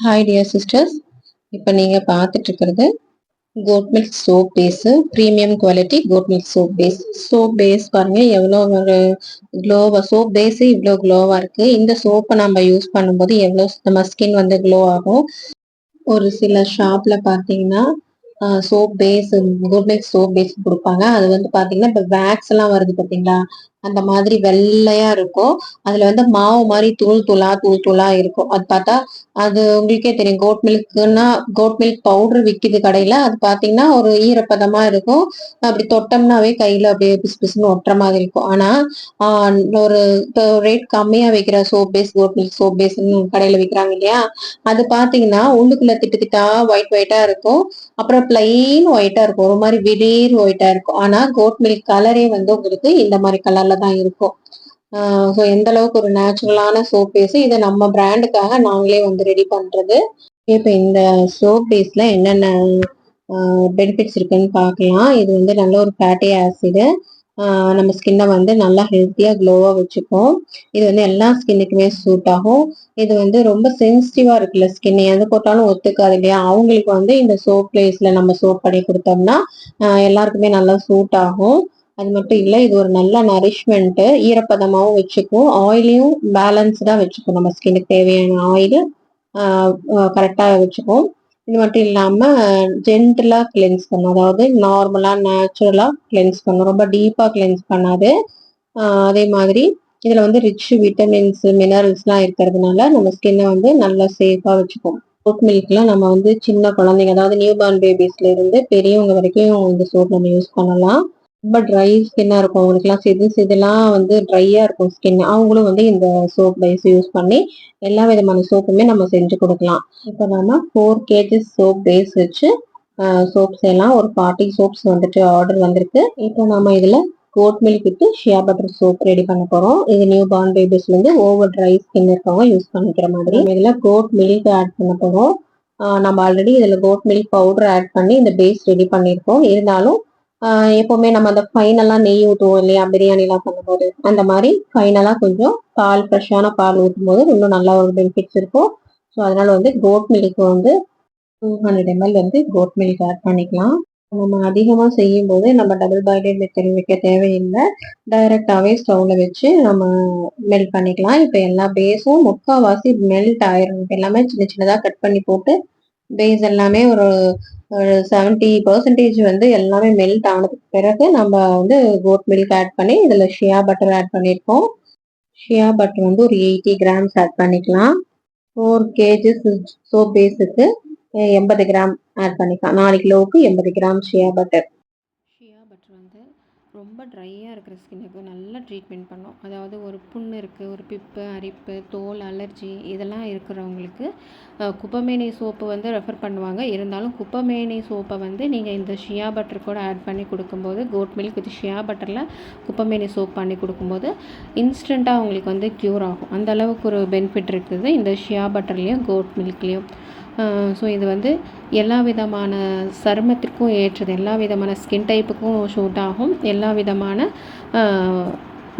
Hi dear sisters. இப்போ நீங்கள் பார்த்துட்டு இருக்கிறது goat milk soap base, premium quality goat milk soap base பாருங்க எவ்வளோ ஒரு க்ளோவாக, சோப் பேஸு இவ்வளோ க்ளோவாக இருக்குது. இந்த சோப்பை நம்ம யூஸ் பண்ணும்போது எவ்வளோ நம்ம ஸ்கின் வந்து க்ளோ ஆகும். ஒரு சில ஷாப்பில் பார்த்தீங்கன்னா soap base, goat milk soap base கொடுப்பாங்க. அது வந்து பார்த்தீங்கன்னா இப்போ வேக்ஸ் எல்லாம் வருது பார்த்தீங்களா, அந்த மாதிரி வெள்ளையா இருக்கும். அதுல வந்து மாவு மாதிரி தூள் தூளா இருக்கும். அது பார்த்தா அது உங்களுக்கே தெரியும். கோட் மில்க் பவுடர் விக்குது கடையில. அது பாத்தீங்கன்னா ஒரு ஈரப்பதமா இருக்கும். அப்படி தொட்டோம்னாவே கையில அப்படியே பிசு பிசுன்னு ஒட்டுற மாதிரி இருக்கும். ஆனா ஒரு இப்போ ரேட் கம்மியா வைக்கிற soap base, goat milk soap base கடையில விற்கிறாங்க இல்லையா, அது பாத்தீங்கன்னா உள்ளுக்குள்ள திட்டு திட்டா ஒயிட் ஒயிட்டா இருக்கும். அப்புறம் பிளைன் ஒயிட்டா இருக்கும், ஒரு மாதிரி விடீர் ஒயிட்டா இருக்கும். ஆனா கோட் மில்க் கலரே வந்து உங்களுக்கு இந்த மாதிரி கலர்ல தான் இருக்கும். ஸோ எந்த அளவுக்கு ஒரு நேச்சுரலான சோப் பேஸ், இதை நம்ம பிராண்டுக்காக நாங்களே வந்து ரெடி பண்றது. இப்போ இந்த சோப் பேஸ்ல என்னென்ன பெனிஃபிட்ஸ் இருக்குன்னு பார்க்கலாம். இது வந்து நல்ல ஒரு ஃபேட்டி ஆசிடு, நம்ம ஸ்கின்னை வந்து நல்லா ஹெல்த்தியாக க்ளோவாக வச்சுக்கும். இது வந்து எல்லா ஸ்கின்னுக்குமே சூட் ஆகும். இது வந்து ரொம்ப சென்சிட்டிவாக இருக்குல்ல ஸ்கின், எது போட்டாலும் ஒத்துக்காது இல்லையா, அவங்களுக்கு வந்து இந்த சோப் பிளேஸில் நம்ம சோப் பண்ணி கொடுத்தோம்னா எல்லாருக்குமே நல்லா சூட் ஆகும். அது மட்டும் இல்லை, இது ஒரு நல்ல நரிஷ்மெண்ட்டு, ஈரப்பதமாகவும் வச்சுக்கும், ஆயிலையும் பேலன்ஸ்டாக வச்சுக்கும். நம்ம ஸ்கின்னுக்கு தேவையான ஆயில் கரெக்டாக வச்சுக்கும். இது மட்டும் இல்லாமல் ஜென்டலாக கிளென்ஸ் பண்ணும், அதாவது நார்மலாக நேச்சுரலாக கிளென்ஸ் பண்ணும், ரொம்ப டீப்பாக கிளென்ஸ் பண்ணாது. அதே மாதிரி இதில் வந்து ரிச் விட்டமின்ஸ், மினரல்ஸ்லாம் இருக்கிறதுனால நம்ம ஸ்கின்னை வந்து நல்லா சேஃபாக வச்சுக்கும். கோட் மில்க்லாம் நம்ம வந்து சின்ன குழந்தைங்க, அதாவது நியூ பார்ன் பேபிஸ்ல இருந்து பெரியவங்க வரைக்கும் இந்த சோப் நம்ம யூஸ் பண்ணலாம். ரொம்ப ட்ரை ஸ்கின்னா இருக்கும் அவங்களுக்குலாம், செதிலாம் வந்து ட்ரையா இருக்கும் ஸ்கின், அவங்களும் வந்து இந்த சோப் பேஸ் யூஸ் பண்ணி எல்லா விதமான சோப்புமே நம்ம செஞ்சு கொடுக்கலாம். இப்போ நம்ம 4 kg சோப் பேஸ் வச்சு சோப் செய்யலாம். ஒரு 40 சோப்ஸ் வந்துட்டு ஆர்டர் வந்திருக்கு. இப்போ நம்ம இதுல goat milk with Shia butter soap ready பண்ண போறோம். இது நியூ பார்ன் பேபிஸ்ல இருந்து ஓவர் ட்ரை ஸ்கின் இருக்கவங்க யூஸ் பண்ணிக்கிற மாதிரி. இதுல கோட் மில்க் ஆட் பண்ண போறோம். நம்ம ஆல்ரெடி இதுல கோட் மில்க் பவுடர் ஆட் பண்ணி இந்த பேஸ் ரெடி பண்ணியிருக்கோம். இருந்தாலும் எப்பவுமே நம்ம அந்த ஃபைனலா நெய் ஊற்றுவோம் இல்லையா, பிரியாணி எல்லாம் பண்ணும்போது, அந்த மாதிரி ஃபைனலா கொஞ்சம் பால், ஃப்ரெஷ்ஷான பால் ஊற்றும் போது இன்னும் நல்லா ஒரு பெனிஃபிட்ஸ் இருக்கும். ஸோ அதனால வந்து கோட் மில்க் வந்து 200 ml வந்து கோட் மில்க் ஆட் பண்ணிக்கலாம். நம்ம அதிகமாக செய்யும் போது நம்ம டபுள் பாயிலர் மெத்தட் வைக்க தேவையில்லை, டைரக்டாவே ஸ்டவ்ல வச்சு நம்ம மெல்ட் பண்ணிக்கலாம். இப்போ எல்லா பேஸும் முக்கால்வாசி மெல்ட் ஆயிரும். எல்லாமே சின்ன சின்னதாக கட் பண்ணி போட்டு பேஸ் எல்லாமே ஒரு 70% வந்து எல்லாமே மெல்ட் ஆனதுக்கு பிறகு நம்ம வந்து கோட் மில்க் ஆட் பண்ணி இதுல ஷியா பட்டர் ஆட் பண்ணியிருக்கோம். ஷியா பட்டர் வந்து ஒரு 80 கிராம்ஸ் ஆட் பண்ணிக்கலாம். 4 kg சோப் பேஸுக்கு 80 கிராம் ஆட் பண்ணிக்கலாம். 4 கிலோவுக்கு 80 கிராம் ஷியா பட்டர். ஷியா பட்டர் வந்து ரொம்ப ட்ரையாக இருக்கிற ஸ்கின்னுக்கு நல்லா ட்ரீட்மெண்ட் பண்ணும். அதாவது ஒரு புண்ணு இருக்குது, ஒரு பிப்பு, அரிப்பு, தோல் அலர்ஜி இதெல்லாம் இருக்கிறவங்களுக்கு குப்பமேனி சோப்பு வந்து ரெஃபர் பண்ணுவாங்க. இருந்தாலும் குப்பமேனி சோப்பை வந்து நீங்கள் இந்த ஷியா பட்டர் கூட ஆட் பண்ணி கொடுக்கும்போது, கோட் மில்க் வித் ஷியா பட்டரில் குப்பமேனி சோப் பண்ணி கொடுக்கும்போது இன்ஸ்டண்ட்டாக அவங்களுக்கு வந்து க்யூர் ஆகும். அந்த அளவுக்கு ஒரு பெனிஃபிட் இருக்குது இந்த ஷியா பட்டர்லேயும் கோட் மில்க்லேயும். ஸோ இது வந்து எல்லா விதமான சருமத்திற்கும் ஏற்றது, எல்லா விதமான ஸ்கின் டைப்புக்கும் சூட் ஆகும். எல்லா விதமான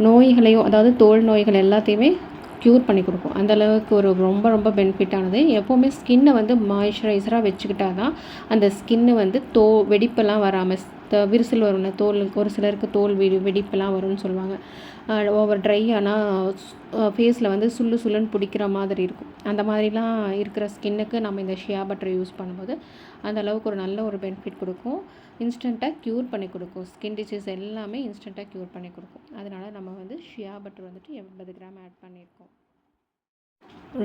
நோய்களையும், அதாவது தோல் நோய்கள் எல்லாத்தையுமே க்யூர் பண்ணி கொடுக்கும். அந்தளவுக்கு ஒரு ரொம்ப ரொம்ப பெனிஃபிட்டானது. எப்போவுமே ஸ்கின்னை வந்து மாய்ஸ்சரைசராக வச்சுக்கிட்டா தான் அந்த ஸ்கின்னு வந்து வெடிப்பெல்லாம் வராமல், விரிசல் வரும்ல தோல், ஒரு சிலருக்கு தோல் வெடிப்பெல்லாம் வரும்னு சொல்லுவாங்க. ஓவர் ட்ரை ஆனால் ஃபேஸில் வந்து சுள்ளுன்னு பிடிக்கிற மாதிரி இருக்கும். அந்த மாதிரிலாம் இருக்கிற ஸ்கின்னுக்கு நம்ம இந்த ஷியா பட்டர் யூஸ் பண்ணும்போது அந்த அளவுக்கு ஒரு நல்ல ஒரு பெனிஃபிட் கொடுக்கும். இன்ஸ்டண்ட்டாக க்யூர் பண்ணி கொடுக்கும், ஸ்கின் டிசீஸ் எல்லாமே இன்ஸ்டண்ட்டாக க்யூர் பண்ணி கொடுக்கும். அதனால் நம்ம வந்து ஷியா பட்டர் வந்துட்டு 80 கிராம் ஆட் பண்ணியிருக்கோம்.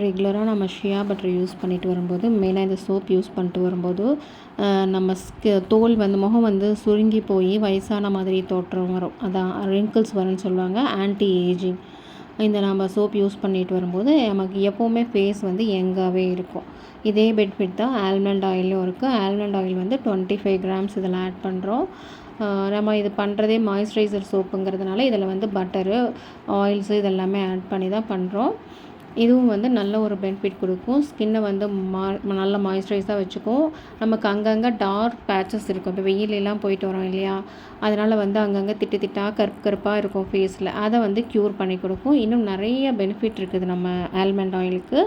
ரெகுலராக நம்ம ஷியா பட்டர் யூஸ் பண்ணிட்டு வரும்போது, மெயினாக இந்த சோப் யூஸ் பண்ணிட்டு வரும்போது நம்ம தோல் வந்து, முகம் வந்து சுருங்கி போய் வயசான மாதிரி தோற்றம் வரும், அதான் ரிங்கிள்ஸ் வரும்னு சொல்லுவாங்க, ஆன்டி ஏஜிங். இந்த நம்ம சோப் யூஸ் பண்ணிட்டு வரும்போது நமக்கு எப்போவுமே ஃபேஸ் வந்து யங்காகவே இருக்கும். இதே பெனிஃபிட் தான் ஆல்மண்ட் ஆயிலும் இருக்குது. ஆல்மண்ட் ஆயில் வந்து 25 கிராம்ஸ் இதில் ஆட் பண்ணுறோம். நம்ம இது பண்ணுறதே மாய்ஸ்சரைசர் சோப்புங்கிறதுனால இதில் வந்து பட்டரு, ஆயில்ஸு இதெல்லாமே ஆட் பண்ணி தான் பண்ணுறோம். இதுவும் வந்து நல்ல ஒரு பெனிஃபிட் கொடுக்கும். ஸ்கின்னை வந்து நல்ல மாய்ஸ்சரைஸாக வச்சுக்கும். நமக்கு அங்கங்கே டார்க் பேச்சஸ் இருக்கும், இப்போ வெயிலெலாம் போயிட்டு வரோம் இல்லையா, அதனால் வந்து அங்கங்கே திட்டாக கருப்பாக இருக்கும் ஃபேஸில், அதை வந்து க்யூர் பண்ணி கொடுக்கும். இன்னும் நிறைய பெனிஃபிட் இருக்குது நம்ம ஆல்மண்ட் ஆயிலுக்கு.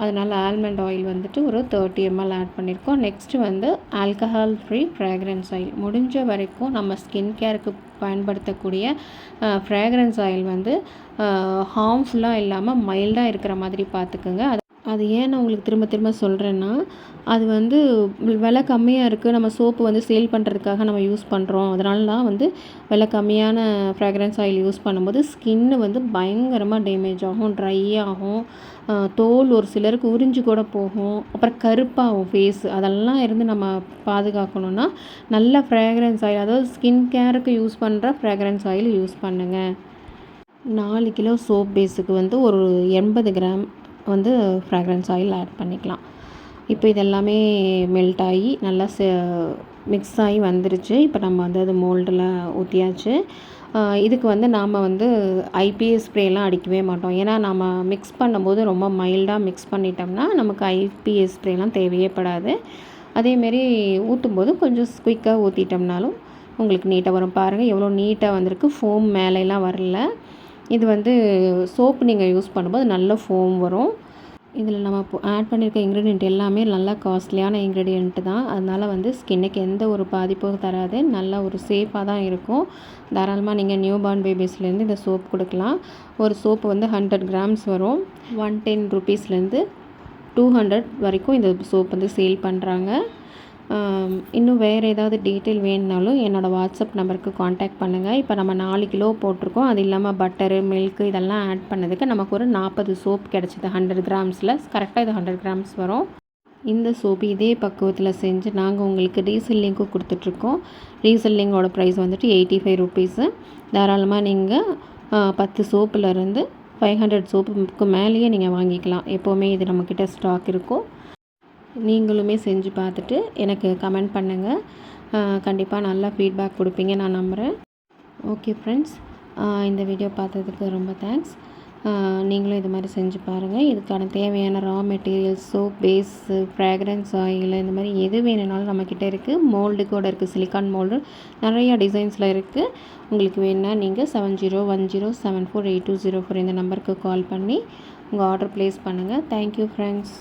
அதனால் ஆல்மண்ட் ஆயில் வந்துட்டு ஒரு 30 ml ஆட் பண்ணியிருக்கோம். நெக்ஸ்ட்டு வந்து ஆல்கஹால் ஃப்ரீ ஃப்ராக்ரன்ஸ் ஆயில். முடிஞ்ச வரைக்கும் நம்ம ஸ்கின் கேருக்கு பயன்படுத்தக்கூடிய ஃப்ராக்ரன்ஸ் ஆயில் வந்து ஹார்ம்ஃபுல்லாக இல்லாமல் மைல்டாக இருக்கிற மாதிரி பார்த்துக்குங்க. அது ஏன் நான் உங்களுக்கு திரும்ப திரும்ப சொல்கிறேன்னா, அது வந்து விலை கம்மியாக இருக்குது, நம்ம சோப்பு வந்து சேல் பண்ணுறதுக்காக நம்ம யூஸ் பண்ணுறோம். அதனால தான் வந்து விலை கம்மியான ஃப்ராக்ரன்ஸ் ஆயில் யூஸ் பண்ணும்போது ஸ்கின்னு வந்து பயங்கரமாக டேமேஜ் ஆகும், ட்ரை ஆகும், தோல் ஒரு சிலருக்கு உறிஞ்சு கூட போகும், அப்புறம் கருப்பாகும் ஃபேஸ். அதெல்லாம் இருந்து நம்ம பாதுகாக்கணுன்னா நல்ல ஃப்ராக்ரன்ஸ் ஆயில், அதாவது ஸ்கின் கேருக்கு யூஸ் பண்ணுற ஃப்ராக்ரன்ஸ் ஆயில் யூஸ் பண்ணுங்கள். 4 கிலோ சோப் பேஸுக்கு வந்து ஒரு 80 கிராம் வந்து ஃப்ராக்ரன்ஸ் ஆயில் ஆட் பண்ணிக்கலாம். இப்போ இதெல்லாமே மெல்ட் ஆகி நல்லா மிக்ஸ் ஆகி வந்துருச்சு. இப்போ நம்ம வந்து அது மோல்டில் ஊற்றியாச்சு. இதுக்கு வந்து நாம் வந்து ஐபிஎஸ் ஸ்ப்ரேலாம் அடிக்கவே மாட்டோம். ஏன்னா நம்ம மிக்ஸ் பண்ணும்போது ரொம்ப மைல்டாக மிக்ஸ் பண்ணிட்டோம்னா நமக்கு ஐபிஎஸ் ஸ்ப்ரேலாம் தேவையே படாது. அதேமாரி ஊற்றும்போது கொஞ்சம் குயிக்காக ஊற்றிட்டோம்னாலும் உங்களுக்கு நீட்டாக வரும். பாருங்கள் எவ்வளோ நீட்டாக வந்திருக்கு, ஃபோம் மேலெலாம் வரல. இது வந்து சோப்பு நீங்கள் யூஸ் பண்ணும்போது நல்ல ஃபோம் வரும். இதில் நம்ம ஆட் பண்ணியிருக்க இன்க்ரீடியண்ட் எல்லாமே நல்லா காஸ்ட்லியான இன்க்ரீடியண்ட்டு தான். அதனால் வந்து ஸ்கின்னுக்கு எந்த ஒரு பாதிப்பும் தராது, நல்ல ஒரு சேஃபாக தான் இருக்கும். தாராளமாக நீங்கள் நியூ பார்ன் பேபிஸ்லேருந்து இந்த சோப் கொடுக்கலாம். ஒரு சோப்பு வந்து 100 கிராம்ஸ் வரும். 110 ருபீஸ்லேருந்து 200 வரைக்கும் இந்த சோப் வந்து சேல் பண்ணுறாங்க. இன்னும் வேறு ஏதாவது டீட்டெயில் வேணுனாலும் என்னோடய வாட்ஸ்அப் நம்பருக்கு காண்டாக்ட் பண்ணுங்கள். இப்போ நம்ம 4 கிலோ போட்டிருக்கோம். அது இல்லாமல் பட்டரு, மில்க்கு இதெல்லாம் ஆட் பண்ணதுக்கு நமக்கு ஒரு 40 சோப் கிடச்சிது 100 கிராம்ஸில். கரெக்டாக இது 100 கிராம்ஸ் வரும். இந்த சோப்பு இதே பக்குவத்தில் செஞ்சு நாங்கள் உங்களுக்கு ரீசெல்லிங்க்கும் கொடுத்துட்ருக்கோம். ரீசெல்லிங்கோட ப்ரைஸ் வந்துட்டு 85 ருபீஸு. தாராளமாக நீங்கள் 10 சோப்புலேருந்து 500 சோப்புக்கு மேலேயே நீங்கள் வாங்கிக்கலாம். எப்போவுமே இது நம்மக்கிட்ட ஸ்டாக் இருக்கும். நீங்களுமே செஞ்சு பார்த்துட்டு எனக்கு கமெண்ட் பண்ணுங்கள். கண்டிப்பாக நல்லா ஃபீட்பேக் கொடுப்பீங்க நான் நம்புகிறேன். ஓகே ஃப்ரெண்ட்ஸ், இந்த வீடியோ பார்த்ததுக்கு ரொம்ப தேங்க்ஸ். நீங்களும் இது மாதிரி செஞ்சு பாருங்கள். இதுக்கான தேவையான raw materials, soap base, fragrance oil, இந்த மாதிரி எது வேணுனாலும் நம்மக்கிட்ட இருக்குது. மோல்டு கூட இருக்குது, சிலிக்கான் மோல்டு நிறையா டிசைன்ஸில் இருக்குது. உங்களுக்கு வேணுன்னா நீங்கள் 7010748204 இந்த நம்பருக்கு கால் பண்ணி உங்கள் ஆர்டர் ப்ளேஸ் பண்ணுங்கள். Thank you friends.